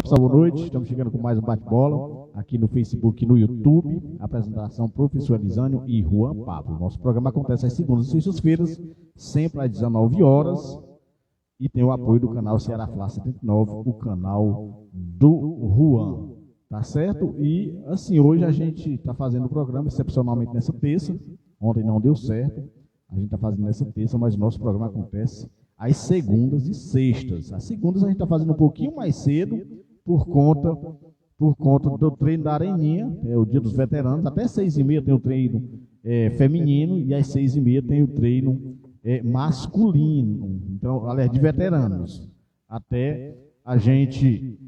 pessoal, boa noite. Estamos chegando com mais um bate-bola aqui no Facebook e no YouTube. Apresentação professor Elisânio e Juan Pablo. Nosso programa acontece às segundas e sextas-feiras, sempre às 19 horas. E tem o apoio do canal Ceará Fla 79, o canal do Juan. Tá certo? E assim, hoje a gente está fazendo o programa excepcionalmente nessa terça. Ontem não deu certo. A gente está fazendo nessa terça, mas o nosso programa acontece às segundas e sextas. As segundas a gente está fazendo um pouquinho mais cedo, por conta do treino da Areninha, é o dia dos veteranos. Até 6h30 tem o treino feminino e às 6h30 tem o treino masculino, então, aliás, de veteranos. Até a gente,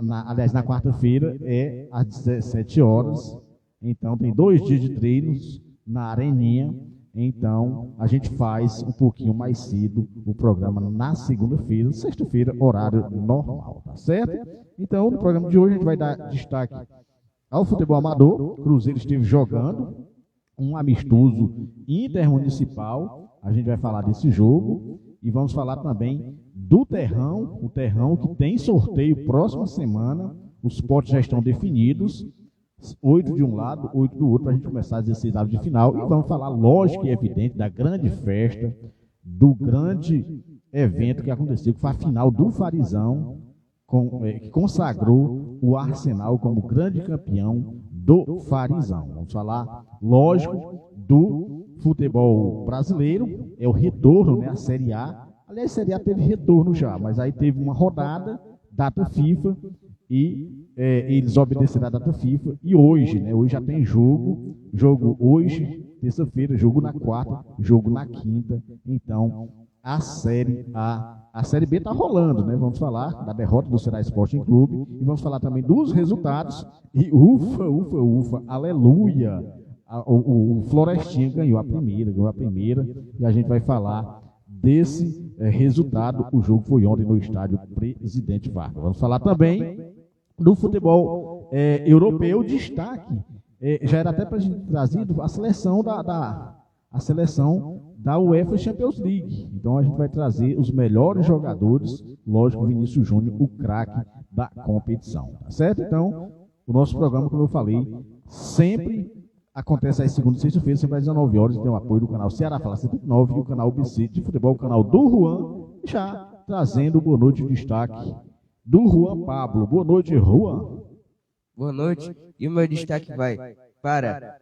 na quarta-feira é às 17 horas, então tem 2 dias de treinos na Areninha. Então, a gente faz um pouquinho mais cedo o programa na segunda-feira, sexta-feira, horário normal, tá certo? Então, no programa de hoje, a gente vai dar destaque ao futebol amador. O Cruzeiro esteve jogando um amistoso intermunicipal. A gente vai falar desse jogo e vamos falar também do Terrão, o Terrão que tem sorteio próxima semana. Os potes já estão definidos. 8 de um lado, 8 do outro, para a gente começar as 16 avos de final. E vamos falar, lógico e evidente, da grande festa, do grande evento que aconteceu, que foi a final do Farizão, que consagrou o Arsenal como grande campeão do Farizão. Vamos falar, lógico, do futebol brasileiro, é o retorno, né, a Série A. Aliás, a Série A teve retorno já, mas aí teve uma rodada, data FIFA, e eles obedeceram a data FIFA. E hoje, né? Hoje já tem jogo hoje, terça-feira, jogo na quarta, jogo na quinta. Então, a Série B está rolando, né? Vamos falar da derrota do Ceará Sporting Clube e vamos falar também dos resultados. E ufa, aleluia! O Florestinha ganhou a primeira, e a gente vai falar desse resultado. O jogo foi ontem no estádio Presidente Vargas. Vamos falar também do futebol europeu. Destaque, já era até para a gente trazido a seleção da UEFA Champions League. Então a gente vai trazer os melhores jogadores, lógico, Vinícius Júnior, o craque da competição, tá certo? Então, o nosso programa, como eu falei, sempre acontece às segundas e sexta-feiras, sempre às 19 horas, tem o apoio do canal Ceará Fla 79 e o canal BC de futebol, o canal do Juan, já trazendo boa noite de destaque do Juan Pablo. Boa noite, Juan. Boa noite. E o meu destaque vai para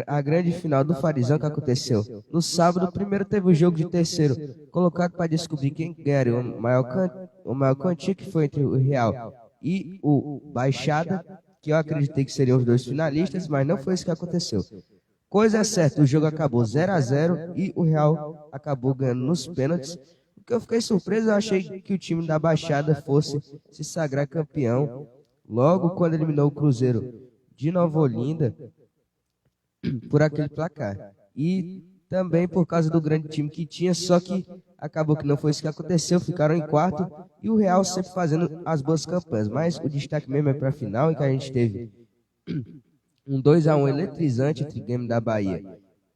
a grande final do Farizão que aconteceu. No sábado, primeiro teve o jogo de terceiro, colocado para descobrir quem era o maior quantia, que foi entre o Real e o Baixada, que eu acreditei que seriam os 2 finalistas, mas não foi isso que aconteceu. Coisa é certa, o jogo acabou 0-0 e o Real acabou ganhando nos pênaltis. O que eu fiquei surpreso, eu achei que o time da Baixada fosse se sagrar campeão logo quando eliminou o Cruzeiro de Nova Olinda por aquele placar. E também por causa do grande time que tinha, só que acabou que não foi isso que aconteceu, ficaram em quarto e o Real sempre fazendo as boas campanhas. Mas o destaque mesmo é para a final, em que a gente teve um 2-1 eletrizante entre o Grêmio da Bahia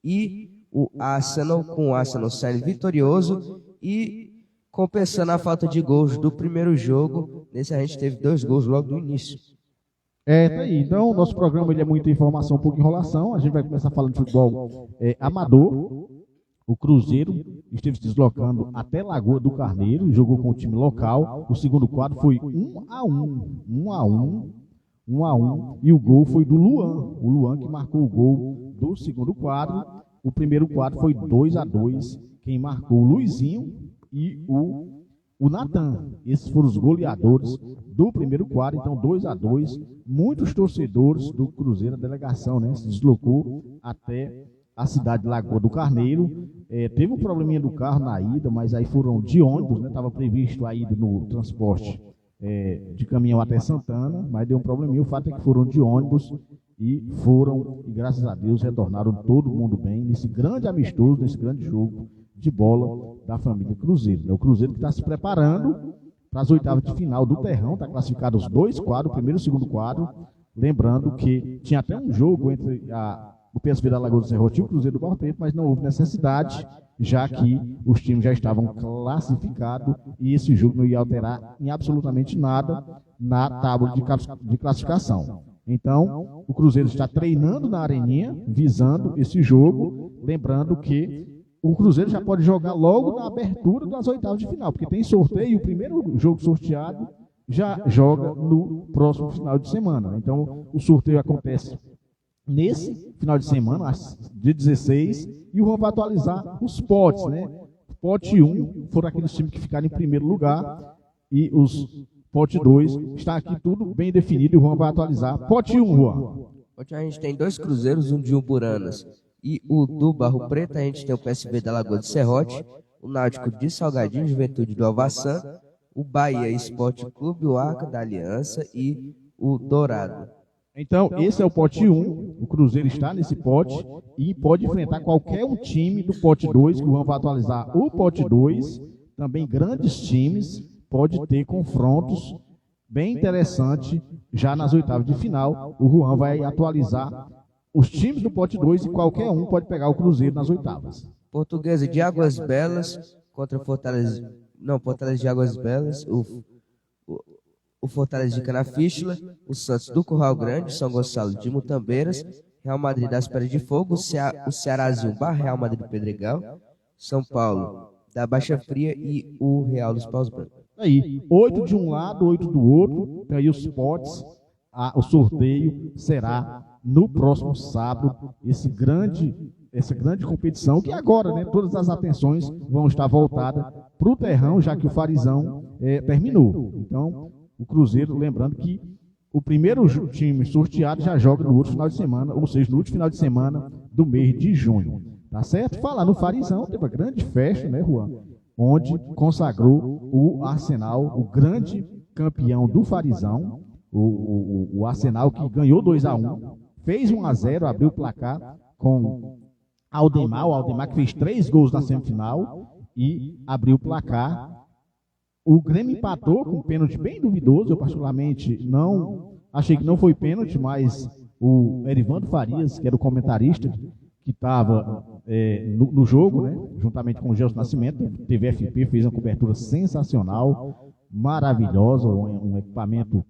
e o Arsenal, com o Arsenal saindo vitorioso e compensando a falta de gols do primeiro jogo. Nesse a gente teve 2 gols logo no início. Tá aí. Então, o nosso programa ele é muita informação, pouca enrolação. A gente vai começar falando de futebol amador. O Cruzeiro esteve se deslocando até Lagoa do Carneiro, jogou com o time local. O segundo quadro foi 1-1. E o gol foi do Luan. O Luan que marcou o gol do segundo quadro. O primeiro quadro foi 2-2. Quem marcou o Luizinho e o Natan. Esses foram os goleadores do primeiro quadro. Então 2-2. Muitos torcedores do Cruzeiro, a delegação, né, se deslocou até a cidade de Lagoa do Carneiro. Teve um probleminha do carro na ida, mas aí foram de ônibus, né? Estava previsto a ida no transporte de caminhão até Santana, mas deu um probleminha. O fato é que foram de ônibus e graças a Deus, retornaram todo mundo bem nesse grande amistoso, nesse grande jogo de bola da família Cruzeiro. O Cruzeiro que está se preparando para as oitavas de final do Terrão, está classificado os 2 quadros, o primeiro e o segundo quadro. Lembrando que tinha até um jogo entre o PSV da Lagoa do Serrote e o Cruzeiro do Barro Preto, mas não houve necessidade, já que os times já estavam classificados e esse jogo não ia alterar em absolutamente nada na tábua de classificação. Então, o Cruzeiro está treinando na Areninha, visando esse jogo, lembrando que o Cruzeiro já pode jogar logo na abertura das oitavas de final, porque tem sorteio e o primeiro jogo sorteado já joga no próximo final de semana. Então, o sorteio acontece nesse final de semana, dia 16, e o Juan vai atualizar os potes, né? Pote 1 foram aqueles times que ficaram em primeiro lugar, e os pote 2 está aqui tudo bem definido, e o Juan vai atualizar. Pote 1, Juan. Hoje a gente tem 2 cruzeiros, um de Umburanas e o do Barro Preto. A gente tem o PSV da Lagoa de Serrote, o Náutico de Salgadinho, Juventude do Alvaçã, o Bahia Esporte Clube, o Arca da Aliança e o Dourado. Então, esse é o pote 1, o Cruzeiro está nesse pote e pode enfrentar qualquer um time do pote 2, que o Juan vai atualizar o pote 2, também grandes times, pode ter confrontos bem interessantes já nas oitavas de final. O Juan vai atualizar os times do pote 2 e qualquer um pode pegar o Cruzeiro nas oitavas. Portuguesa de Águas Belas contra Fortaleza. Não, Fortaleza de Águas Belas, o Fortaleza de Canafístula, o Santos do Curral Grande, São Gonçalo de Mutambeiras, Real Madrid das Pedras de Fogo, o Cearazinho barra Real Madrid do Pedregal, São Paulo da Baixa Fria e o Real dos Paus Brancos. Aí, 8 de um lado, 8 do outro, aí os potes, o sorteio será no próximo sábado, essa grande competição, que agora, né, todas as atenções vão estar voltadas para o terrão, já que o Farizão terminou. Então, o Cruzeiro, lembrando que o primeiro time sorteado já joga no outro final de semana, ou seja, no último final de semana do mês de junho. Tá certo? Falar no Farizão, teve uma grande festa, né, Juan? Onde consagrou o Arsenal, o grande campeão do Farizão, o Arsenal que ganhou 2-1, fez 1-0, abriu o placar com Aldemar, o Aldemar que fez 3 gols na semifinal e abriu o placar. O Grêmio empatou com um pênalti bem duvidoso, eu particularmente achei que não foi pênalti, mas o Erivaldo Farias, que era o comentarista, que estava no jogo, né, juntamente com o Gelson Nascimento, TVFP, fez uma cobertura sensacional, maravilhosa, um equipamento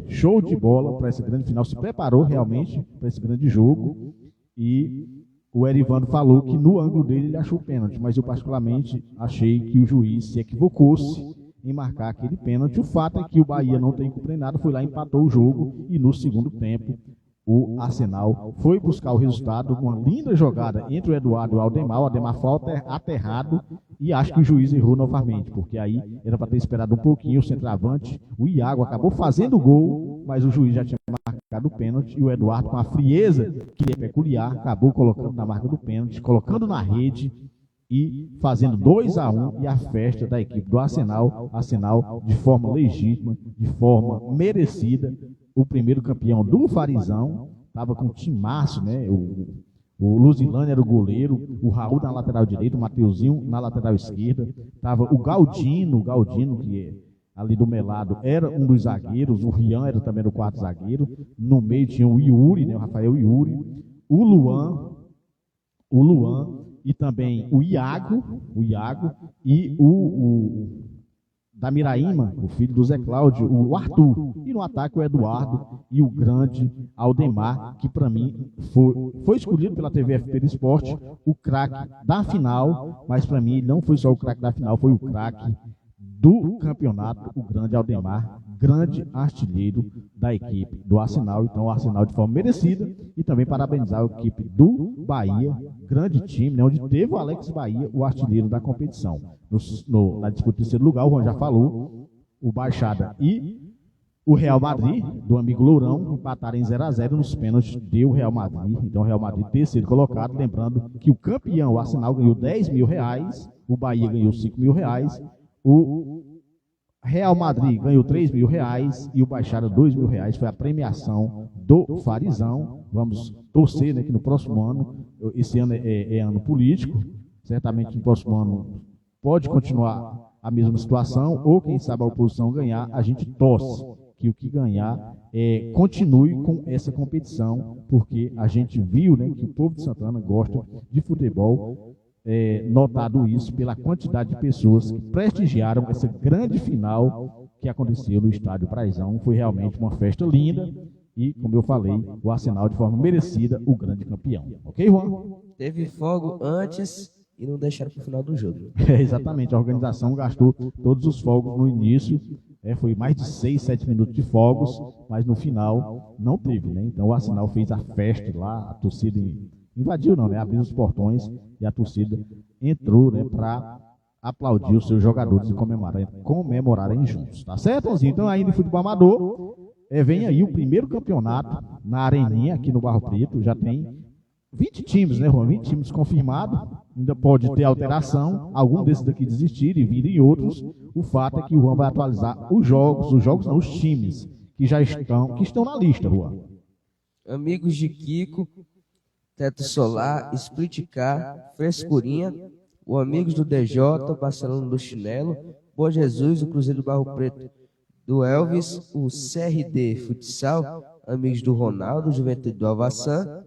show de bola para esse grande final, se preparou realmente para esse grande jogo, e o Erivaldo falou que no ângulo dele ele achou pênalti, mas eu particularmente achei que o juiz se equivocou-se em marcar aquele pênalti. O fato é que o Bahia não tem cumprido nada, foi lá e empatou o jogo, e no segundo tempo o Arsenal foi buscar o resultado com uma linda jogada entre o Eduardo e o Aldemar foi aterrado, e acho que o juiz errou novamente, porque aí era para ter esperado um pouquinho o centroavante, o Iago acabou fazendo o gol, mas o juiz já tinha marcado o pênalti, e o Eduardo, com a frieza que é peculiar, acabou colocando na marca do pênalti, colocando na rede e fazendo 2-1, e a festa da equipe do Arsenal de forma legítima, de forma merecida, o primeiro campeão do Farizão, estava com um timaço, né? O Luzilânio era o goleiro, o Raul na lateral direita, o Mateuzinho na lateral esquerda, estava o Galdino, que é ali do Melado, era um dos zagueiros, o Rian era também o quarto zagueiro, no meio tinha o Yuri, né? O Rafael Yuri, o Luan, e também o Iago e o da Miraíma, o filho do Zé Cláudio, o Arthur, e no ataque o Eduardo e o grande Aldemar, que para mim foi escolhido pela TVFP do Esporte, o craque da final, mas para mim não foi só o craque da final, foi o craque do campeonato, o grande Aldemar, grande artilheiro da equipe do Arsenal. Então o Arsenal de forma merecida, e também parabenizar a equipe do Bahia, grande time, né, onde teve o Alex Bahia, o artilheiro da competição. Na disputa do terceiro lugar, o Juan já falou, o Baixada e o Real Madrid, do amigo Lourão, empataram em 0-0 nos pênaltis, deu o Real Madrid. Então o Real Madrid terceiro colocado, lembrando que o campeão, o Arsenal, ganhou R$10 mil, o Bahia ganhou R$5 mil, o Real Madrid ganhou R$3 mil e o Baixada R$2 mil. Foi a premiação do Farizão. Vamos torcer, né, que no próximo ano, esse ano é ano político, certamente no próximo ano pode continuar a mesma situação, ou quem sabe a oposição ganhar, a gente torce que o que ganhar continue com essa competição, porque a gente viu, né, que o povo de Santana gosta de futebol, notado isso pela quantidade de pessoas que prestigiaram essa grande final que aconteceu no estádio Praizão. Foi realmente uma festa linda e, como eu falei, o Arsenal de forma merecida, o grande campeão. Ok, Juan? Teve fogo antes e não deixaram para o final do jogo. Exatamente, a organização gastou todos os fogos no início, foi mais de 6, 7 minutos de fogos, mas no final não teve, né? Então o Arsenal fez a festa lá, a torcida invadiu não, né? Abriu os portões e a torcida entrou, né, para aplaudir os seus jogadores e comemorarem juntos, tá certo, Anzinho? Então ainda em futebol amador, vem aí o primeiro campeonato na Areninha, aqui no Barro Preto, já tem 20 times, né, Juan? 20 times confirmados, ainda pode ter alteração, algum desses daqui desistirem e virem outros. O fato é que o Juan vai atualizar os times que já estão na lista, Juan. Amigos de Kiko, Teto Solar, Split Car, Frescurinha, o Amigos do DJ, Barcelona do Chinelo, Bom Jesus, o Cruzeiro do Barro Preto do Elvis, o CRD Futsal, Amigos do Ronaldo, Juventude do Alvaçã,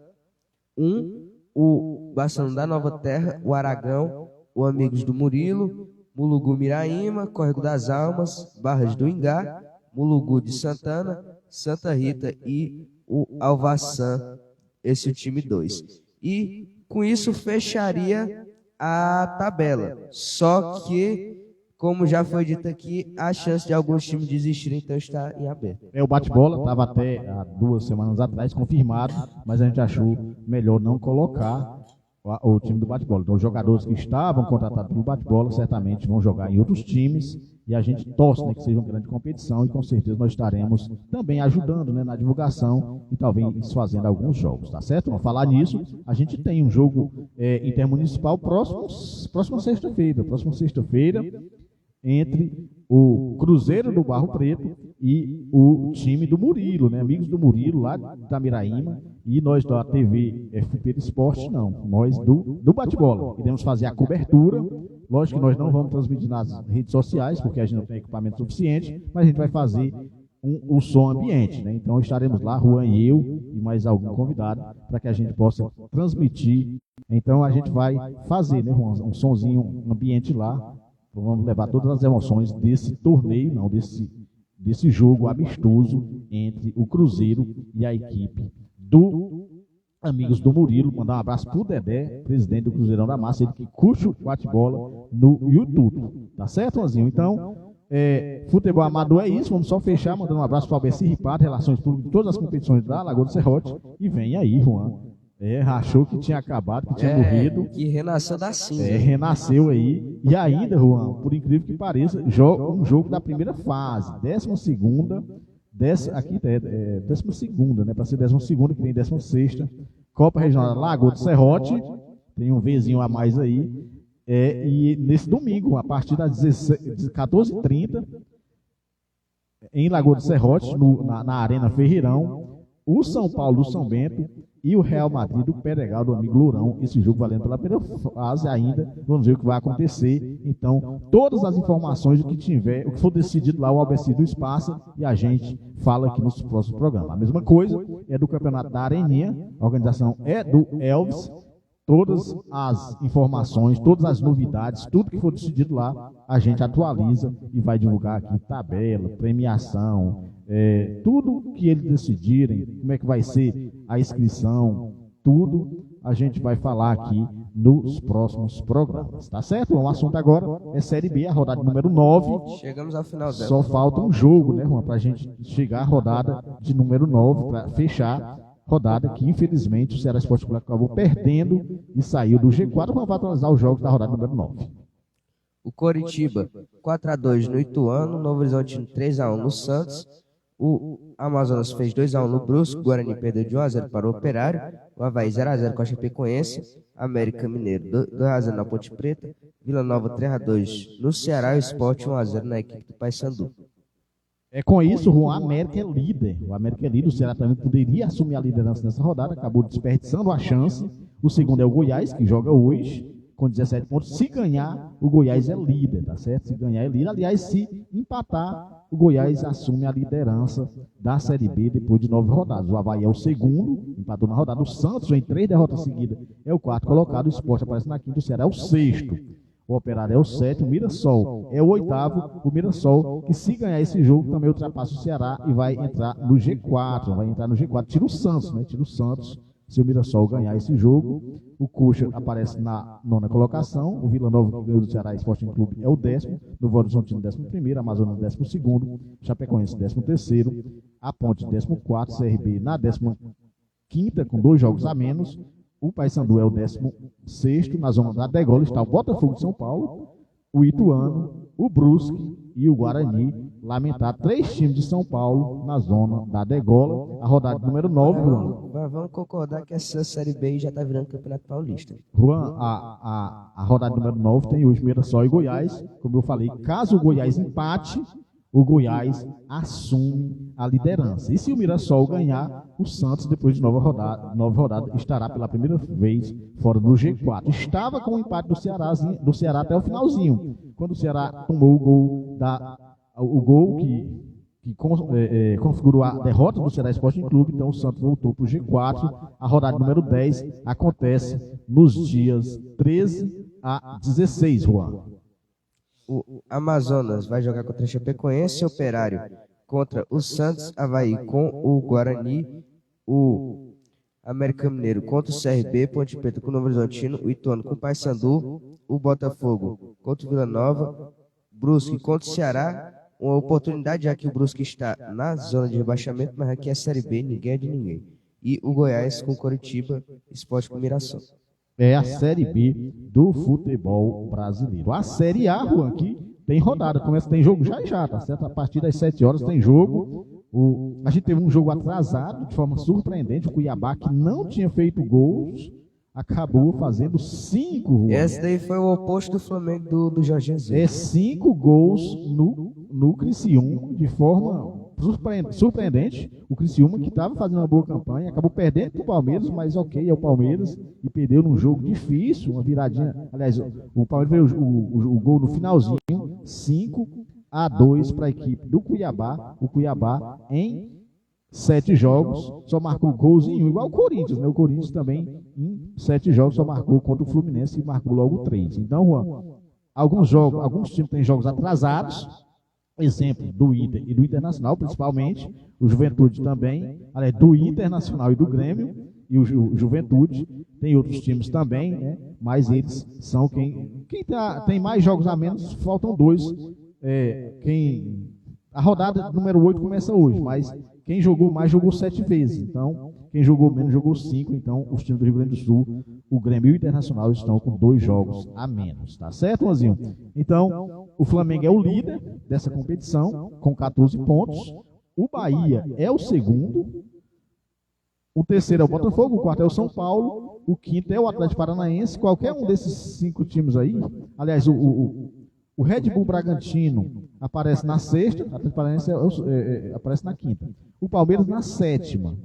o Barcelona da Nova Terra, o Aragão, o Amigos do Murilo, Mulugu Miraíma, Córrego das Almas, Barras do Ingá, Mulugu de Santana, Santa Rita e o Alvaçã, esse é o time 2. E com isso fecharia a tabela. Só que, como já foi dito aqui, a chance de alguns times desistirem, então está em aberto. O bate-bola estava até há 2 semanas atrás confirmado, mas a gente achou melhor não colocar o time do bate-bola. Então os jogadores que estavam contratados pelo bate-bola certamente vão jogar em outros times e a gente torce, né, que seja uma grande competição e com certeza nós estaremos também ajudando, né, na divulgação e talvez fazendo alguns jogos, tá certo? Vamos falar nisso. A gente tem um jogo intermunicipal próxima sexta-feira, entre o Cruzeiro do Barro Preto e o time do Murilo, né? Amigos do Murilo, lá da Miraíma, e nós da TV FP Esporte, não, nós do bate-bola. Iremos fazer a cobertura, lógico que nós não vamos transmitir nas redes sociais, porque a gente não tem equipamento suficiente, mas a gente vai fazer o som ambiente, né? Então estaremos lá, Juan e eu, e mais algum convidado, para que a gente possa transmitir. Então a gente vai fazer, né, Juan, um sonzinho ambiente lá. Vamos levar todas as emoções desse torneio, não, desse jogo amistoso entre o Cruzeiro e a equipe do Amigos do Murilo. Mandar um abraço pro Dedé, presidente do Cruzeirão da Massa, ele que curte o bate-bola no YouTube. Tá certo, Anzinho? Então, futebol amador é isso. Vamos só fechar mandando um abraço para o Albeci Ripardo, Relações Públicas de todas as competições da Lagoa do Serrote. E vem aí, Juan. Achou que tinha acabado, que tinha morrido. Que renasceu da cinza. Renasceu aí. E ainda, Juan, por incrível que pareça, um jogo da primeira fase, 12ª, aqui é 12ª, né? Para ser 12ª, que nem 16ª. Copa Regional da Lagoa do Serrote, tem um Vzinho a mais aí. E nesse domingo, a partir das 14h30, em Lagoa do Serrote, na Arena Ferreirão, o São Paulo do São Bento e o Real Madrid do Peregal, do amigo Lourão. Esse jogo valendo pela primeira fase ainda. Vamos ver o que vai acontecer. Então, todas as informações do que tiver, o que for decidido lá, o ABC do Espaço, e a gente fala aqui nos próximos programas. A mesma coisa é do Campeonato da Areninha, a organização é do Elvis. Todas as informações, todas as novidades, tudo que for decidido lá, a gente atualiza e vai divulgar aqui tabela, premiação, tudo que eles decidirem, como é que vai ser a inscrição, tudo a gente vai falar aqui nos próximos programas, tá certo? O assunto agora é Série B, a rodada número 9. Chegamos ao final dela. Só falta um jogo, né, Juan, para a gente chegar à rodada de número 9, para fechar rodada que, infelizmente, o Ceará Esporte Clube acabou perdendo e saiu do G4. Vamos atualizar os jogos da rodada número 9. O Coritiba, 4-2 no Ituano, Novo Horizonte 3-1 no Santos, o Amazonas fez 2-1 no Brusque, o Guarani perdeu de 1-0 para o Operário, o Avaí 0-0 com a Chapecoense, América Mineiro 2-0 na Ponte Preta, Vila Nova 3-2 no Ceará e o Sport 1-0 na equipe do Paysandu. Com isso, o América é líder. O América é líder. O Ceará também poderia assumir a liderança nessa rodada. Acabou desperdiçando a chance. O segundo é o Goiás, que joga hoje, com 17 pontos. Se ganhar, o Goiás é líder, tá certo? Se ganhar, é líder. Aliás, se empatar, o Goiás assume a liderança da Série B depois de 9 rodadas. O Avaí é o segundo, empatou na rodada. O Santos, em 3 derrotas seguidas, é o quarto colocado. O Sport aparece na quinta. O Ceará é o sexto. O Operário é o 7º, o Mirassol é o 8º, o Mirassol, que se ganhar esse jogo também ultrapassa o Ceará e vai entrar no G4, tira o Santos, né? Tira o Santos, se o Mirassol ganhar esse jogo. O Coxa aparece na 9ª colocação, o Vila Nova, que ganhou do Ceará Sporting Clube, é o 10º, Novo Horizontino 11º, Amazonas 12º, Chapecoense 13º, a Ponte 14º, CRB na 15ª, com 2 jogos a menos. O Paysandu é o 16º, na zona da degola está o Botafogo de São Paulo, o Ituano, o Brusque e o Guarani. Lamentar 3 times de São Paulo na zona da degola. A rodada número 9, Juan. Vamos concordar que essa Série B já está virando Campeonato Paulista. Juan, a rodada número 9 tem hoje Mirassol e Goiás. Como eu falei, caso o Goiás empate, o Goiás assume a liderança. E se o Mirassol ganhar, o Santos, depois de 9 rodadas, estará pela primeira vez fora do G4. Estava com o empate do Ceará até o finalzinho, quando o Ceará tomou o gol que configurou a derrota do Ceará Sporting Clube. Então o Santos voltou para o G4. A rodada número 10 acontece nos dias 13 a 16, Juan. O Amazonas vai jogar contra a Chapecoense, Operário contra o Santos, Avaí com o Guarani, o América Mineiro contra o CRB, Ponte Preta com o Novo Horizontino, o Ituano com o Paysandu, o Botafogo contra o Vila Nova, Brusque contra o Ceará. Uma oportunidade, já que o Brusque está na zona de rebaixamento, mas aqui é a Série B, ninguém é de ninguém. E o Goiás com Coritiba, Sport com Mirassol. É a Série B do futebol brasileiro. A Série A, Juan, aqui tem rodada, tem jogo já, tá certo? A partir das 7 horas tem jogo. A gente teve um jogo atrasado, de forma surpreendente, o Cuiabá, que não tinha feito gols, acabou fazendo 5, Juan. Esse daí foi o oposto do Flamengo do Jorge Jesus. 5 gols no Criciúma, de forma surpreendente. O Criciúma, que estava fazendo uma boa campanha, acabou perdendo para o Palmeiras, mas ok, é o Palmeiras, e perdeu num jogo difícil, uma viradinha. Aliás, o Palmeiras veio o gol no finalzinho, 5-2 para a equipe do Cuiabá. O Cuiabá, em 7 jogos, só marcou gols em 1, igual o Corinthians, né? O Corinthians também, em 7 jogos, só marcou contra o Fluminense e marcou logo 3. Então, Juan, alguns times têm jogos atrasados, exemplo do Inter e do Internacional, principalmente, o Juventude também, aliás, do Internacional e do Grêmio, e o Juventude, tem outros times também, né? Mas eles são quem tem mais jogos a menos, faltam 2. A rodada número 8 começa hoje, mas quem jogou mais jogou 7 vezes, então quem jogou menos jogou 5, então os times do Rio Grande do Sul, o Grêmio e o Internacional estão com 2 jogos a menos, tá certo, Luanzinho? Então, o Flamengo é o líder dessa competição, com 14 pontos, o Bahia é o segundo, o terceiro é o Botafogo, o quarto é o São Paulo, o quinto é o Atlético Paranaense. Qualquer um desses 5 times aí, aliás, o Red Bull Bragantino aparece na sexta, o Atlético Paranaense aparece na quinta, o Palmeiras na 7ª.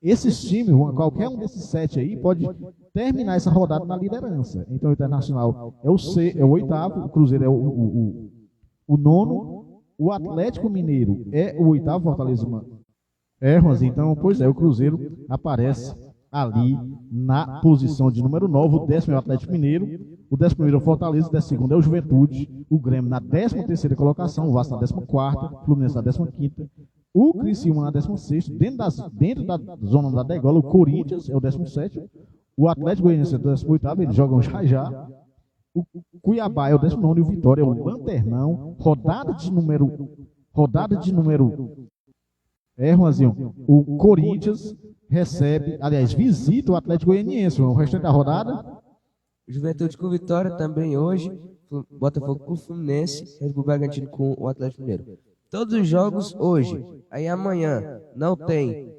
Esses times, qualquer um desses 7 aí, pode terminar essa rodada na liderança. Então o Internacional é o 8º, o Cruzeiro é o 9º, o Atlético Mineiro é o 8º, Fortaleza. Juanzinho, então, pois é, o Cruzeiro aparece ali na posição de número 9, o 10º é o Atlético Mineiro, o 11º é o Fortaleza, o 12º é o Juventude, o Grêmio na 13ª colocação, o Vasco na 14ª, o Fluminense na 15ª, o Criciúma na 16ª, dentro da zona da degola, o Corinthians é o 17º, o Atlético Goianiense é o 18º, eles jogam já. O Cuiabá é o 19º e o Vitória é o Lanternão. Rodada de número Juanzinho, o Corinthians visita o Atlético Goianiense. O restante da rodada, Juventude com Vitória também hoje, Botafogo com o Fluminense, Red Bull Bragantino com o Atlético Mineiro. Todos os jogos hoje. Aí amanhã não tem.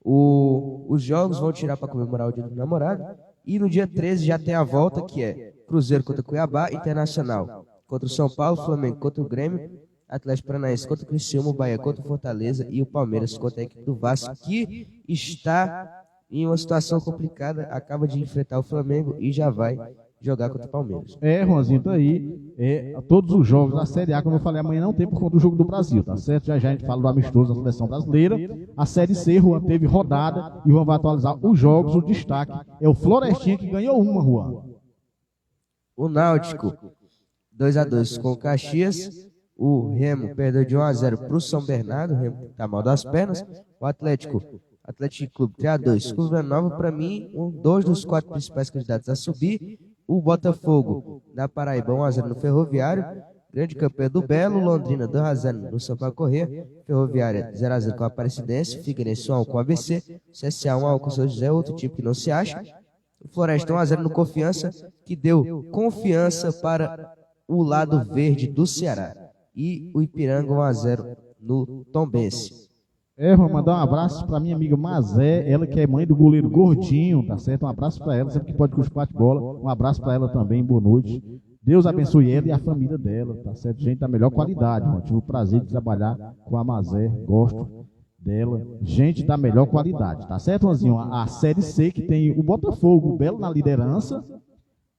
Os jogos vão tirar para comemorar o Dia do Namorado. E no dia 13 já tem a volta, que é Cruzeiro contra Cuiabá, Internacional contra o São Paulo, Flamengo contra o Grêmio, Atlético Paranaense contra o Criciúma, Bahia contra o Fortaleza e o Palmeiras contra a equipe do Vasco, que está em uma situação complicada, acaba de enfrentar o Flamengo e já vai jogar contra o Palmeiras. Juanzinho, tá aí. Todos os jogos da Série A, como eu falei, amanhã não tem por conta do jogo do Brasil, tá certo? Já a gente fala do amistoso da seleção brasileira. A Série C, Juan, teve rodada e Juan vai atualizar os jogos. O destaque é o Florestinha, que ganhou uma, Juan. O Náutico 2-2 com o Caxias. O Remo perdeu de 1-0 para o São Bernardo. O Remo está mal das pernas. O Atlético Clube 3-2 com o Vila Nova. Para mim, dois dos 4 principais candidatos a subir. O Botafogo da Paraíba 1-0 no Ferroviário. Grande campeão do Belo. Londrina 2-0 no Sampaio Corrêa. Ferroviária 0-0 com a Aparecidense. Figueirense 1-1 com o ABC. CSA 1-1 com o São José, outro time que não se acha. O Floresta 1-0 no Confiança, que deu confiança para o lado verde do Ceará. E o Ipiranga 1-0 no Tombense. Vou mandar um abraço para minha amiga Mazé, ela que é mãe do goleiro Gordinho, tá certo? Um abraço para ela, sempre que pode curtir bate-bola. Um abraço para ela também, boa noite. Deus abençoe ela e a família dela, tá certo? Gente da melhor qualidade, mano. Tive o prazer de trabalhar com a Mazé, gosto dela. Gente da melhor qualidade, tá certo, Anzinho? A Série C, que tem o Botafogo, o Belo na liderança,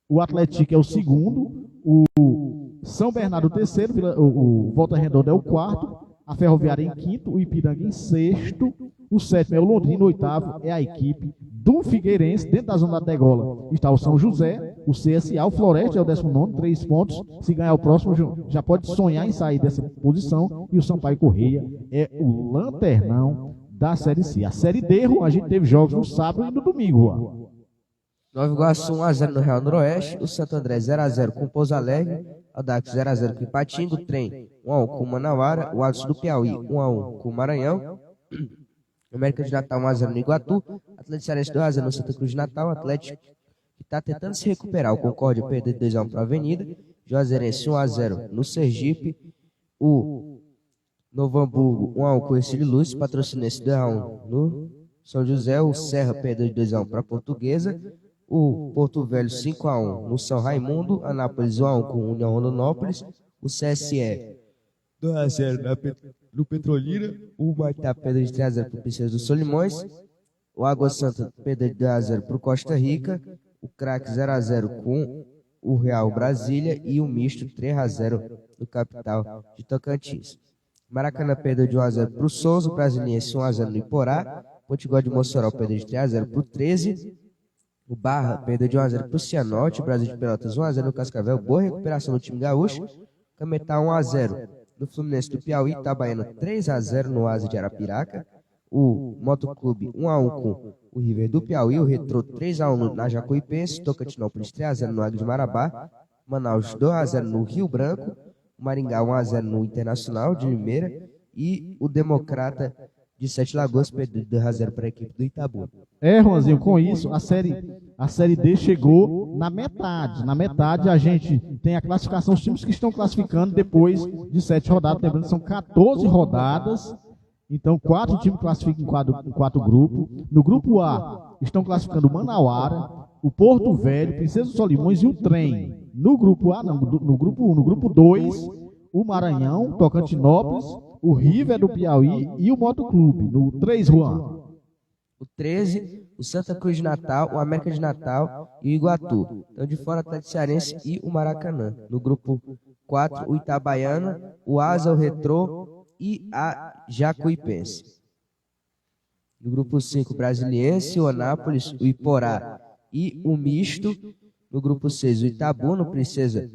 o Atlético é o segundo, o São Bernardo o terceiro, o Volta Redonda é o quarto, a Ferroviária em quinto, o Ipiranga em sexto, o sétimo é o Londrina, o oitavo é a equipe do Figueirense. Dentro da zona da degola está o São José, o CSA, o Floresta é o 19º, 3 pontos. Se ganhar o próximo, já pode sonhar em sair dessa posição. E o Sampaio Corrêa é o lanternão da Série C. A Série D, a gente teve jogos no sábado e no domingo, Juan. Nova Iguaçu 1-0 no Real Noroeste, o Santo André 0-0 com o Pouso Alegre, o Dax 0-0 com o Ipatinga, o Trem 1-1 com o Manauara, o Altos do Piauí 1-1 com o Maranhão, o América de Natal 1-0 no Iguatu, Atlético Cearense 2-0 no Santa Cruz de Natal, Atlético que está tentando se recuperar, o Concórdia perdeu 2-1 para a Avenida, Juazeirense 1-0 no Sergipe, o Novo Hamburgo 1-1 com o Ercílio Luz, Patrocinense 2-1 no São José, o Serra perdeu 2-1 para a Portuguesa, o Porto Velho 5-1 no São Raimundo, Anápolis 1-1 com o União Rondonópolis, o CSE 2-0 no Petrolina, o Maitá perdeu de 3-0 para o Princesa dos Solimões, o Água Santa perdeu de 2-0 para o Costa Rica, o Craque 0-0 com o Real Brasília e o Misto 3-0 no Capital de Tocantins. Maracanã perdeu de 1-0 para o Souza, o Brasiliense 1-0 no Iporá, Potiguar de Mossoró perdeu de 3-0 para o 13, o Barra perdeu de 1-0 para o Cianorte, o Brasil de Pelotas 1-0 no Cascavel, boa recuperação do time gaúcho, Cametá 1-0 no Fluminense do Piauí, Itabaiana 3-0 no Asa de Arapiraca, o Motoclube 1-1 com o River do Piauí, o Retrô 3-1 na Jacuipense, Tocantinópolis 3-0 no Águia de Marabá, Manaus 2-0 no Rio Branco, o Maringá 1-0 no Internacional de Limeira e o Democrata de Sete Lagoas perdeu 2-0 para a equipe do Itabu. Juanzinho, com isso, a série D chegou na metade. Na metade a gente tem a classificação, os times que estão classificando depois de 7 rodadas. Lembrando que são 14 rodadas. Então, 4 times classificam em 4 grupos. No grupo A, estão classificando o Manauara, o Porto Velho, Princesa dos Solimões e o Trem. No grupo A, não, no grupo 1. No grupo 2, o Maranhão, Tocantinópolis, o River do Piauí e o Motoclube. No 3, Juan. O 13, o Santa Cruz de Natal, o América de Natal e o Iguatu. Então, de fora, o Atlético Cearense e o Maracanã. No grupo 4, o Itabaiana, o Asa, o Retrô e a Jacuipense. No grupo 5, o Brasiliense, o Anápolis, o Iporá e o Misto. No grupo 6, o Itabu, no Princesa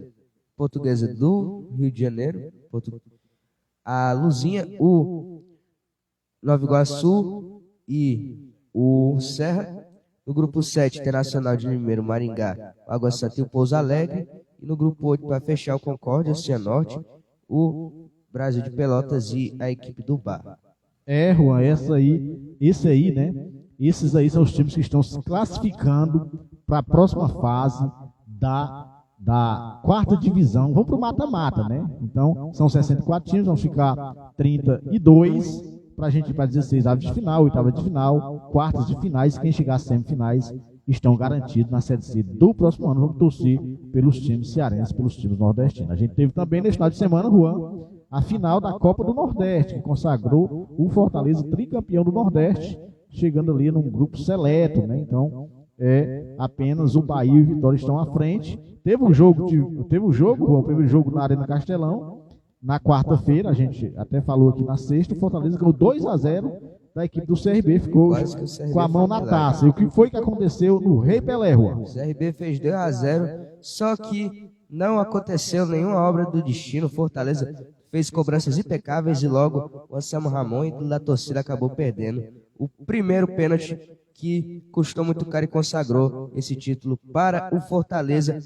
Portuguesa do Rio de Janeiro. A Luzinha, o Nova Iguaçu e o Serra. No grupo 7, Internacional de Limeira, Maringá, o Água Santa e o Pouso Alegre. E no grupo 8, para fechar, o Concórdia, o Cianorte, o Brasil de Pelotas e a equipe do Barra. Juan, esses aí são os times que estão se classificando para a próxima fase da quarta divisão. Vamos para o mata-mata, né? Então, são 64 times, vão ficar 32 para a gente ir para 16 avos de final, oitava de final, quartas de finais. Quem chegar às semifinais estão garantidos na Série C do próximo ano. Vamos torcer pelos times cearenses, pelos times nordestinos. A gente teve também neste final de semana, Juan, a final da Copa do Nordeste, que consagrou o Fortaleza tricampeão do Nordeste, chegando ali num grupo seleto, né? Então, apenas o Bahia e o Vitória estão à frente. Teve um jogo na Arena Castelão, na quarta-feira, a gente até falou aqui na sexta, o Fortaleza ganhou 2-0 da equipe do CRB, ficou com a mão na taça. E o que foi que aconteceu no Rei Pelé, Juan? O CRB fez 2-0, só que Não aconteceu nenhuma obra do destino. Fortaleza fez cobranças impecáveis e logo o Anselmo Ramon, ídolo da torcida, acabou perdendo o primeiro pênalti que custou muito caro e consagrou esse título para o Fortaleza.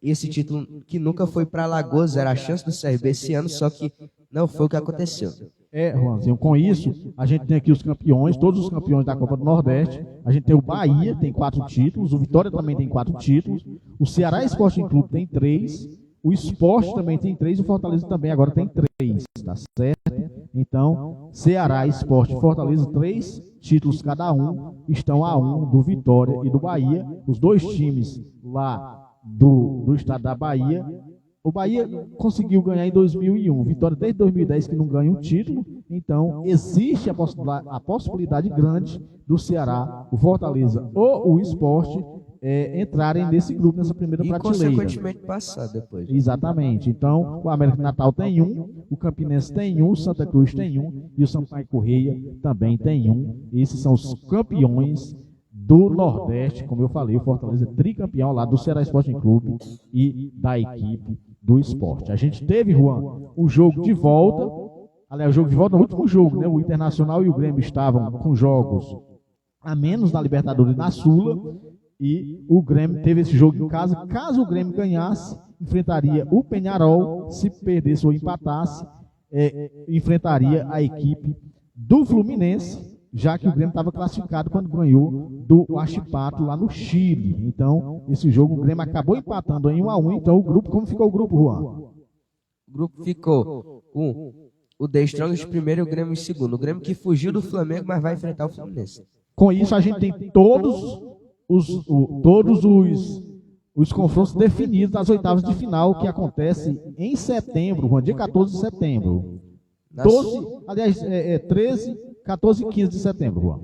Esse título que nunca foi para Alagoas, era a chance do CRB esse ano, só que não foi o que aconteceu. Juanzinho, com isso, a gente tem aqui os campeões, todos os campeões da Copa do Nordeste. A gente tem o Bahia, tem 4 títulos, o Vitória também tem 4 títulos, o Ceará Sporting Clube tem 3, o Sport também tem 3 e o Fortaleza também agora tem 3, tá certo? Então, Ceará, Sport e Fortaleza, 3 títulos cada um, estão a 1 do Vitória e do Bahia. Os 2 times lá do estado da Bahia. O Bahia conseguiu ganhar em 2001, Vitória desde 2010 que não ganha um título, então existe a possibilidade grande do Ceará, o Fortaleza ou o Sport entrarem nesse grupo, nessa primeira prateleira. E consequentemente passar depois. Exatamente, então o América de Natal tem 1, o Campinense tem 1, o Santa Cruz tem 1 e o Sampaio Correia também tem 1. Esses são os campeões do Nordeste, como eu falei, o Fortaleza é tricampeão lá do Ceará Sporting Clube e da equipe do Sport. A gente teve, Juan, o jogo de volta, aliás, o jogo de volta no último jogo, né? O Internacional e o Grêmio estavam com jogos a menos na Libertadores e na Sula, e o Grêmio teve esse jogo em casa. Caso o Grêmio ganhasse, enfrentaria o Peñarol, se perdesse ou empatasse, enfrentaria a equipe do Fluminense, já que o Grêmio estava classificado quando ganhou do Huachipato lá no Chile. Então, esse jogo o Grêmio acabou empatando em 1-1. Então, o grupo, como ficou o grupo, Juan? O grupo ficou com o The Strongest primeiro e o Grêmio em segundo. O Grêmio que fugiu do Flamengo, mas vai enfrentar o Fluminense. Com isso, a gente tem todos os confrontos definidos das oitavas de final, que acontece em setembro, Juan, dia 14 de setembro. 13, 14 e 15 de setembro, Juan.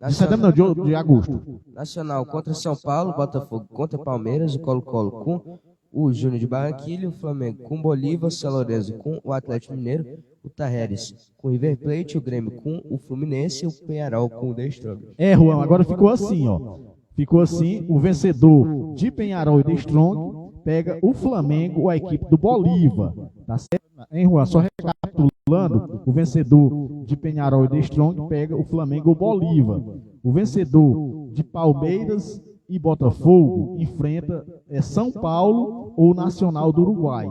De setembro não, de agosto. Nacional contra São Paulo, Botafogo contra Palmeiras, o Colo-Colo com o Júnior de Barranquilla, o Flamengo com o Bolívar, o São Lourenço com o Atlético Mineiro, o Tajeres com o River Plate, o Grêmio com o Fluminense e o Peñarol com o The Strongest. Juan, agora ficou assim, ó. Ficou assim, o vencedor de Peñarol e The Strong pega o Flamengo ou a equipe do Bolívar, tá certo? Hein, Juan? Só recapitulando, o vencedor de Peñarol e The Strong pega o Flamengo ou Bolívar. O vencedor de Palmeiras e Botafogo enfrenta São Paulo ou Nacional do Uruguai.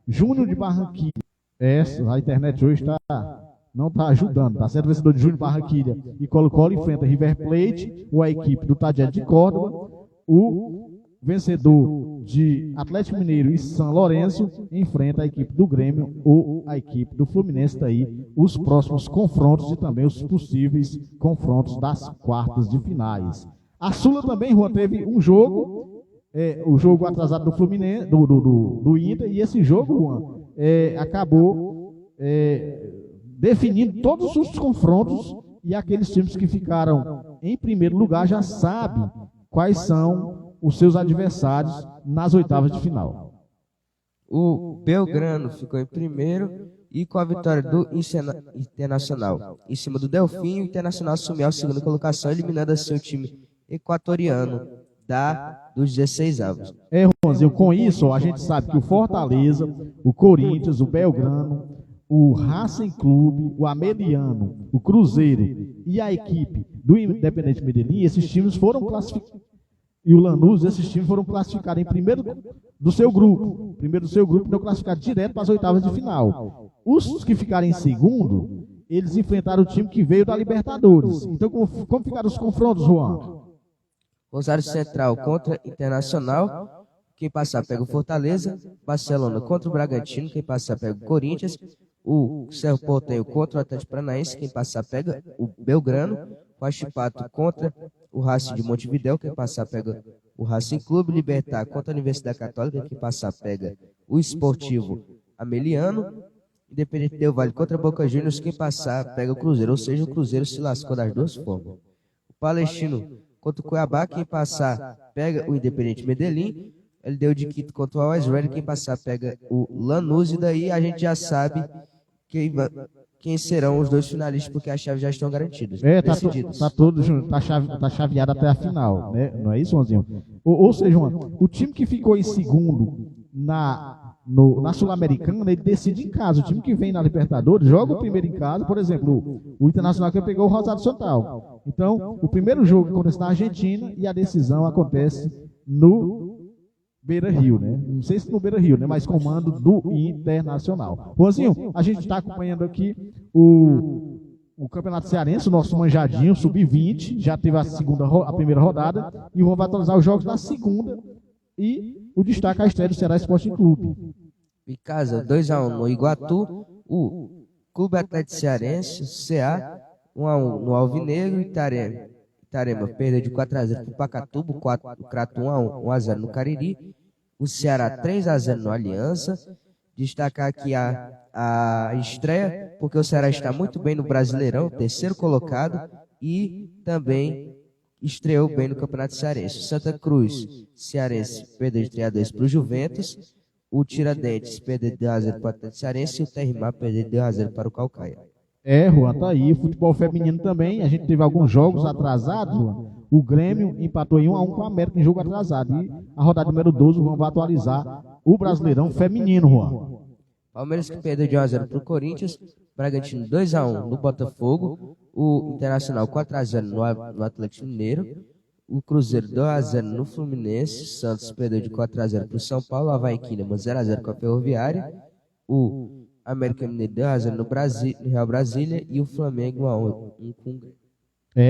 Júnior de Barranquilla, a internet hoje não está ajudando, tá certo? O vencedor de Júnior de Barranquilla e Colo-Colo enfrenta River Plate ou a equipe do Tajeres de Córdoba. O vencedor de Atlético Mineiro e São Lourenço enfrenta a equipe do Grêmio ou a equipe do Fluminense. Daí os próximos confrontos e também os possíveis confrontos das quartas de finais. A Sula também, Juan, teve um jogo, o jogo atrasado do Fluminense, do Inter, e esse jogo, Juan, acabou definindo todos os confrontos, e aqueles times que ficaram em primeiro lugar já sabem quais são os seus adversários nas oitavas de final. O Belgrano ficou em primeiro e com a vitória do Internacional em cima do Delfim, o Internacional assumiu a segunda colocação, eliminando assim o time equatoriano dos 16 avos. Juanzinho, com isso, a gente sabe que o Fortaleza, o Corinthians, o Belgrano, o Racing Clube, o Ameliano, o Cruzeiro e a equipe do Independente Medellín, esses times foram classificados, e o Lanús, esses times foram classificados em primeiro do seu grupo, então classificados direto para as oitavas de final. Os que ficarem em segundo, eles enfrentaram o time que veio da Libertadores. Então, como ficaram os confrontos, Juan? Rosário Central contra Internacional, quem passar pega o Fortaleza. Barcelona contra o Bragantino, quem passar pega o Corinthians. O Cerro Porteño contra o Atlético Paranaense, quem passar pega o Belgrano. O Huachipato contra o Racing de Montevidéu, quem passar pega o Racing Clube. Libertad contra a Universidade Católica, quem passar pega o Esportivo Ameliano. Independente Del Valle contra Boca Juniors, quem passar pega o Cruzeiro, ou seja, o Cruzeiro se lascou das duas formas. O Palestino contra o Cuiabá, quem passar pega o Independente Medellín. Ele deu de Quito contra o Always Ready, quem passar pega o Lanús, e daí a gente já sabe quem serão os dois finalistas, porque as chaves já estão garantidas. Tá chaveado até a final, né? Não é isso, Joãozinho? Ou seja, o time que ficou em segundo na Sul-Americana, ele decide em casa. O time que vem na Libertadores joga o primeiro em casa. Por exemplo, o Internacional que pegou o Rosário Central. Então, o primeiro jogo acontece na Argentina e a decisão acontece no Beira-Rio, né? Não sei se no Beira-Rio, né? Mas comando do Internacional. Juanzinho, a gente está acompanhando aqui o Campeonato Cearense, o nosso manjadinho, sub-20, já teve a primeira rodada, e vamos atualizar os jogos na segunda, e o destaque é a estreia do Ceará Sporting Clube. Em casa, 2-1 no Iguatu, o Clube Atlético Cearense, o CA, 1-1 no Alvinegro, Itarema perdeu de 4-0 para o Pacatuba, o Crato 1-0 no Cariri, o Ceará 3-0 no Aliança. Destacar aqui a estreia, porque o Ceará está muito bem no Brasileirão, terceiro colocado, e também estreou bem no Campeonato Cearense. Santa Cruz, Cearense, perdeu de 3-2 para o Juventus, o Tiradentes perdeu de 2-0 para o Atlético Cearense e o Terrimar perdeu de 2-0 para o Caucaia. Juan, tá aí. Futebol feminino também, a gente teve alguns jogos atrasados, Juan. O Grêmio empatou em 1-1 com a América em jogo atrasado. E a rodada número 12, o Juan vai atualizar o Brasileirão feminino, Juan. Palmeiras que perdeu de 1-0 para o Corinthians, Bragantino 2-1 no Botafogo, o Internacional 4-0 no Atlético Mineiro, o Cruzeiro 2-0 no Fluminense, Santos perdeu de 4-0 para o São Paulo, Avaí 0-0 com a Ferroviária, o América Mineiro 2-0 no Real Brasília e o Flamengo 1-1 com o Grêmio.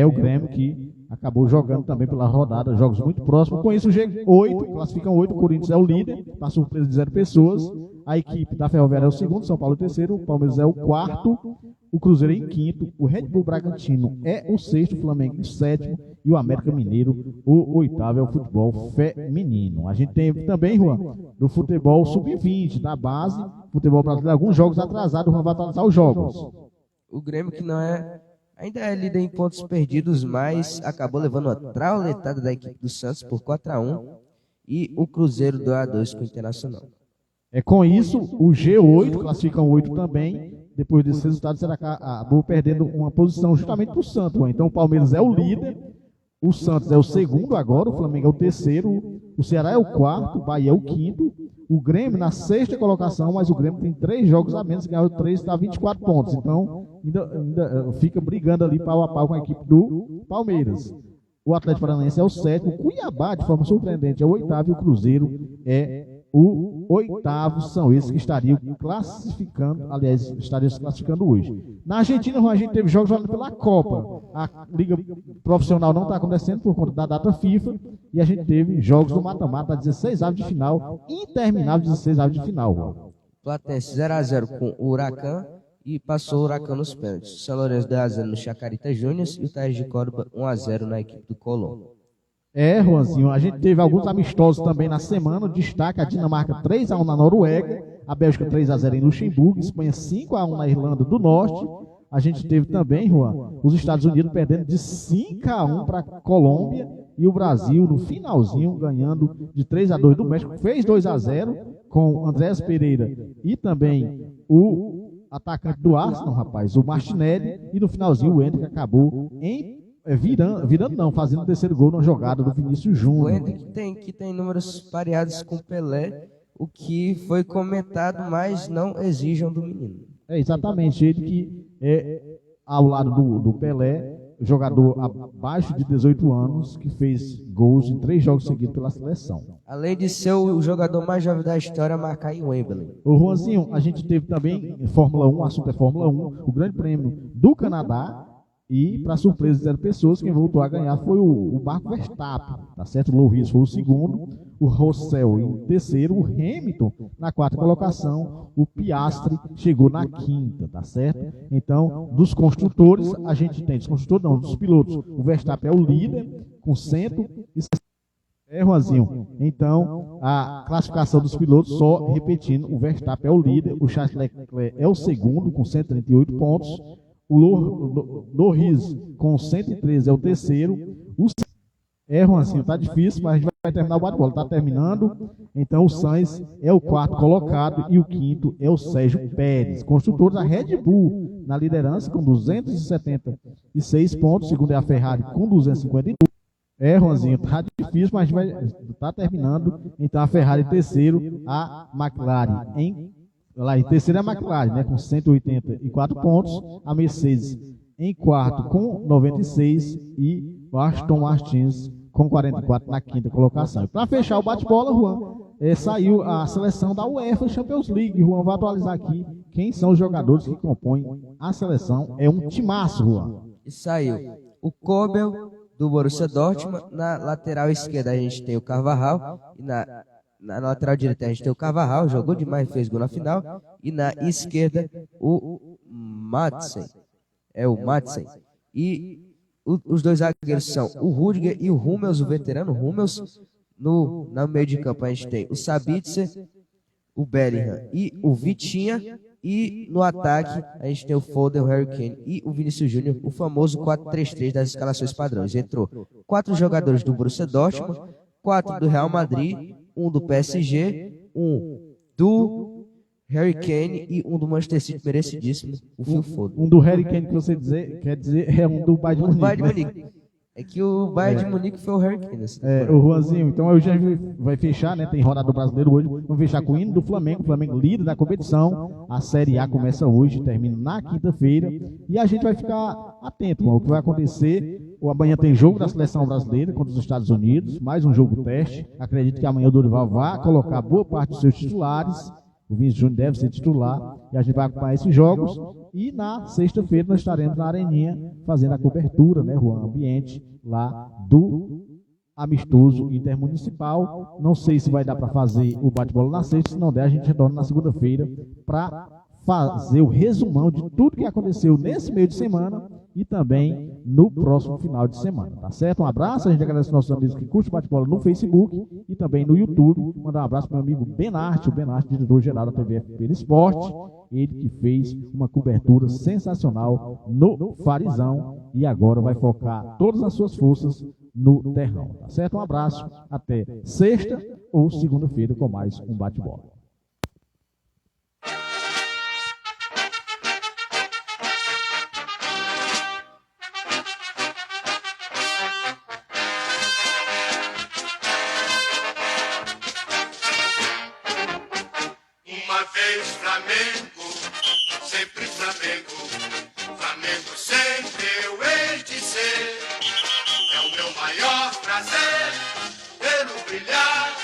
O Grêmio que acabou jogando também pela rodada, jogos muito próximos. Com isso, G8, classificam 8, o Corinthians é o líder, para surpresa de 0 pessoas. A equipe da Ferroviária é o segundo, São Paulo é o terceiro, o Palmeiras é o quarto, o Cruzeiro é em quinto, o Red Bull Bragantino é o sexto, o Flamengo em sétimo e o América Mineiro, o oitavo, é o futebol feminino. A gente tem também, Juan, do futebol sub-20, da base, futebol brasileiro, alguns jogos atrasados, o Juan vai atualizar os jogos. O Grêmio que não é... Ainda é líder em pontos perdidos, mas acabou levando uma trauletada da equipe do Santos por 4-1 e o Cruzeiro 2-2 com o Internacional. Com isso, o G8, classificam 8 também. Depois desses resultados, será que acabou perdendo uma posição justamente para o Santos. Então, o Palmeiras é o líder, o Santos é o segundo agora, o Flamengo é o terceiro, o Ceará é o quarto, o Bahia é o quinto, o Grêmio na sexta colocação, mas o Grêmio tem 3 jogos a menos, ganhou 3, dá 24 pontos. Então, ainda fica brigando ali pau a pau com a equipe do Palmeiras. O Atlético Paranaense é o sétimo, o Cuiabá, de forma surpreendente, é o oitavo, e o Cruzeiro é o oitavo. São esses que estariam classificando, aliás, estariam se classificando hoje. Na Argentina, a gente teve jogos jogando pela Copa. A Liga Profissional não está acontecendo por conta da data FIFA, e a gente teve jogos do mata-mata, 16 avos de final, interminável 16 avos de final. Platense 0-0 com o Huracan e passou o Huracan nos pênaltis. São Lourenço 2-0 no Chacarita Juniors e o Taís de Córdoba 1-0 na equipe do Colón. Juanzinho, a gente teve alguns amistosos também na semana. O destaque: a Dinamarca 3-1 na Noruega, a Bélgica 3-0 em Luxemburgo, Espanha 5-1 na Irlanda do Norte. A gente teve também, Juan, os Estados Unidos perdendo de 5-1 para a Colômbia, e o Brasil no finalzinho ganhando de 3-2 do México, fez 2-0 com Andrés Pereira e também o atacante do Arsenal, rapaz, o Martinelli, e no finalzinho o Hendrick acabou fazendo o terceiro gol na jogada do Vinícius Júnior. O Hendrick que tem números pareados com Pelé, o que foi comentado, mas não exijam do menino. Exatamente, ele que é ao lado do Pelé, jogador abaixo de 18 anos, que fez gols em 3 jogos seguidos pela seleção. Além de ser o jogador mais jovem da história a marcar em Wembley. O Juanzinho, a gente teve também Fórmula 1, o assunto é Fórmula 1, o Grande Prêmio do Canadá, e, para surpresa de 0 pessoas, quem voltou a ganhar foi o Marco Verstappen, tá certo? O Loris foi o segundo, o Russell em terceiro, o Hamilton na quarta colocação, o Piastri chegou na quinta, tá certo? Então, dos construtores, a gente tem, dos pilotos, o Verstappen é o líder, com 160. Juanzinho, então, a classificação dos pilotos, só repetindo, o Verstappen é o líder, o Charles Leclerc é o segundo, com 138 pontos, o Norris com 113 é o terceiro. Juanzinho, tá difícil, mas a gente vai terminar o bate-bola. Tá terminando. Então o Sainz é o quarto colocado e o quinto é o Sérgio Pérez. Construtores, a Red Bull na liderança com 276 pontos. Segundo é a Ferrari com 252. É, Juanzinho, tá difícil, mas vai tá terminando. Então a Ferrari em terceiro, a McLaren lá em terceiro é a McLaren, né, com 184 pontos, a Mercedes em quarto com 96 e o Aston Martin com 44 na quinta colocação. Para fechar o bate-bola, Juan, saiu a seleção da UEFA Champions League. Juan vai atualizar aqui quem são os jogadores que compõem a seleção. É um timaço, Juan. E saiu o Kobel do Borussia Dortmund. Na lateral esquerda a gente tem o Carvajal. E na lateral direita a gente tem o Carvajal, jogou demais, fez gol na final. E na esquerda o Madsen. É o Madsen. E os dois zagueiros são o Rudiger e o Hummels, o veterano Hummels. No meio de campo a gente tem o Sabitzer, o Bellingham e o Vitinha. E no ataque a gente tem o Foden, o Harry Kane e o Vinícius Júnior, o famoso 4-3-3 das escalações padrões. Entrou 4 jogadores do Borussia Dortmund, 4 do Real Madrid, 1 do PSG, 1 do Harry Kane e 1 do Manchester City, merecidíssimo, o Phil Foden. Um do Harry Kane que você quer dizer é um do Bayern de Munique. É que o Bayern de Munique foi o Harry Kane. O Juanzinho, então a gente vai fechar, né? Tem rodada do brasileiro hoje. Vamos fechar com o hino do Flamengo. O Flamengo líder da competição. A Série A começa hoje, termina na quinta-feira. E a gente vai ficar atento ao que vai acontecer. Amanhã tem jogo da seleção brasileira contra os Estados Unidos. Mais um jogo teste. Acredito que amanhã o Dorival vai colocar boa parte dos seus titulares. O Vinícius Júnior deve ser titular. E a gente vai acompanhar esses jogos. E na sexta-feira nós estaremos na Areninha fazendo a cobertura, né, Juan? Ambiente lá do amistoso intermunicipal. Não sei se vai dar para fazer o bate-bola na sexta. Se não der, a gente retorna na segunda-feira para fazer o resumão de tudo que aconteceu nesse meio de semana e também no próximo final de semana, tá certo? Um abraço, a gente agradece aos nossos amigos que curtem o bate-bola no Facebook e também no YouTube. Mandar um abraço para o meu amigo Benarte, diretor-geral da TV FP Esporte, ele que fez uma cobertura sensacional no Farizão e agora vai focar todas as suas forças no terrão, tá certo? Um abraço, até sexta ou segunda-feira com mais um bate-bola. Flamengo, sempre Flamengo, Flamengo sempre eu hei de ser. É o meu maior prazer vê-lo brilhar,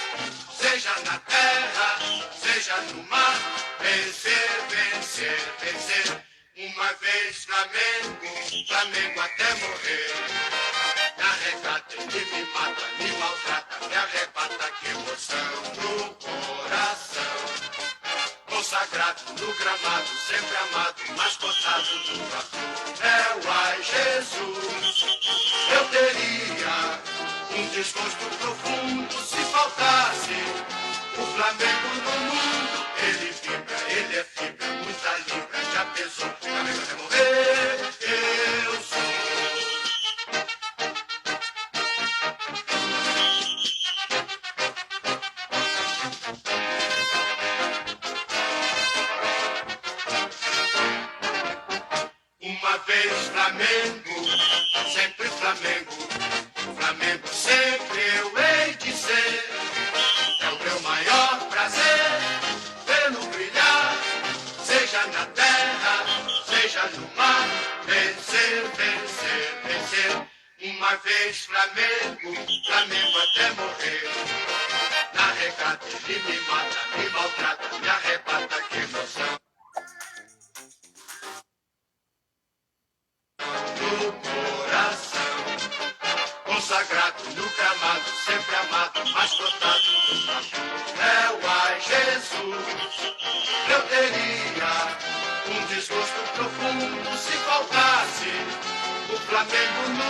seja na terra, seja no mar. Vencer, vencer, vencer. Uma vez Flamengo, Flamengo até morrer. Me arrecata, ele me mata, me maltrata, me arrebata, que emoção no coração. Consagrado no gramado, sempre amado, mascotado no papel. Ai, Jesus, eu teria um desgosto profundo se faltasse o Flamengo no mundo. Ele vibra, ele é fibra, muita libra, já pesou, Flamengo até morrer, eu sou. Uma vez Flamengo, sempre Flamengo, Flamengo sempre eu hei de ser. É o meu maior prazer vê-lo brilhar, seja na terra, seja no mar. Vencer, vencer, vencer. Uma vez Flamengo, Flamengo até morrer. Na regata ele me mata, me maltrata, me arrebata, que emoção. No coração, consagrado no gramado, sempre amado, mascotado no papel. Ai, Jesus, eu teria um desgosto profundo se faltasse o Flamengo no